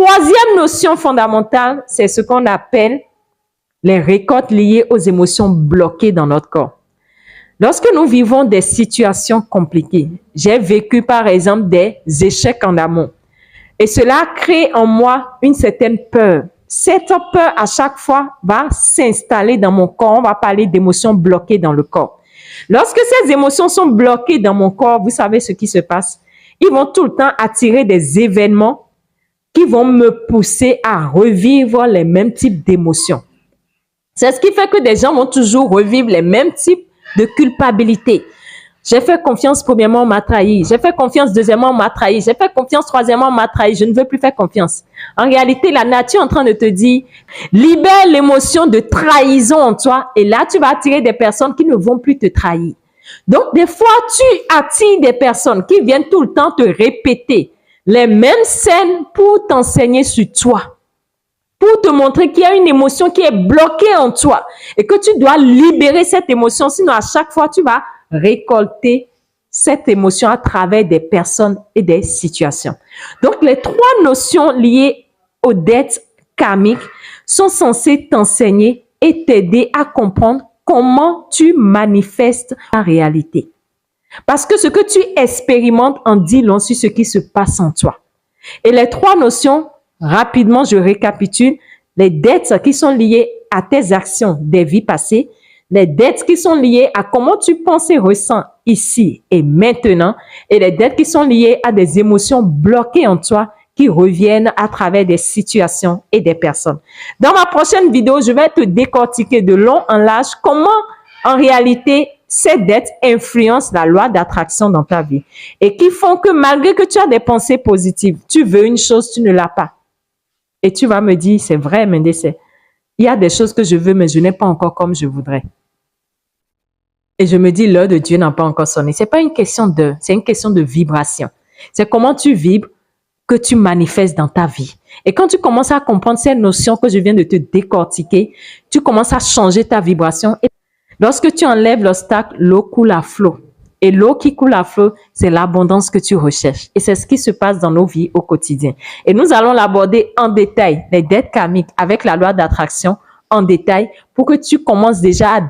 troisième notion fondamentale, c'est ce qu'on appelle les récoltes liées aux émotions bloquées dans notre corps. Lorsque nous vivons des situations compliquées, j'ai vécu par exemple des échecs en amour et cela crée en moi une certaine peur. Cette peur à chaque fois va s'installer dans mon corps. On va parler d'émotions bloquées dans le corps. Lorsque ces émotions sont bloquées dans mon corps, vous savez ce qui se passe. Ils vont tout le temps attirer des événements qui vont me pousser à revivre les mêmes types d'émotions. C'est ce qui fait que des gens vont toujours revivre les mêmes types de culpabilité. J'ai fait confiance, premièrement, on m'a trahi. J'ai fait confiance, deuxièmement, on m'a trahi. J'ai fait confiance, troisièmement, on m'a trahi. Je ne veux plus faire confiance. En réalité, la nature est en train de te dire, libère l'émotion de trahison en toi et là, tu vas attirer des personnes qui ne vont plus te trahir. Donc, des fois, tu attires des personnes qui viennent tout le temps te répéter les mêmes scènes pour t'enseigner sur toi, pour te montrer qu'il y a une émotion qui est bloquée en toi et que tu dois libérer cette émotion. Sinon, à chaque fois, tu vas récolter cette émotion à travers des personnes et des situations. Donc, les trois notions liées aux dettes karmiques sont censées t'enseigner et t'aider à comprendre comment tu manifestes ta réalité. Parce que ce que tu expérimentes en dit long sur ce qui se passe en toi. Et les trois notions, rapidement, je récapitule, les dettes qui sont liées à tes actions des vies passées, les dettes qui sont liées à comment tu penses et ressens ici et maintenant, et les dettes qui sont liées à des émotions bloquées en toi qui reviennent à travers des situations et des personnes. Dans ma prochaine vidéo, je vais te décortiquer de long en large comment, en réalité, ces dettes influencent la loi d'attraction dans ta vie et qui font que malgré que tu as des pensées positives, tu veux une chose, tu ne l'as pas. Et tu vas me dire, c'est vrai, Mendes, il y a des choses que je veux, mais je n'ai pas encore comme je voudrais. Et je me dis, l'heure de Dieu n'a pas encore sonné. Ce n'est pas une question d'heure, c'est une question de vibration. C'est comment tu vibres que tu manifestes dans ta vie. Et quand tu commences à comprendre ces notions que je viens de te décortiquer, tu commences à changer ta vibration. Et lorsque tu enlèves l'obstacle, l'eau coule à flot. Et l'eau qui coule à flot, c'est l'abondance que tu recherches. Et c'est ce qui se passe dans nos vies au quotidien. Et nous allons l'aborder en détail, les dettes karmiques avec la loi d'attraction en détail pour que tu commences déjà à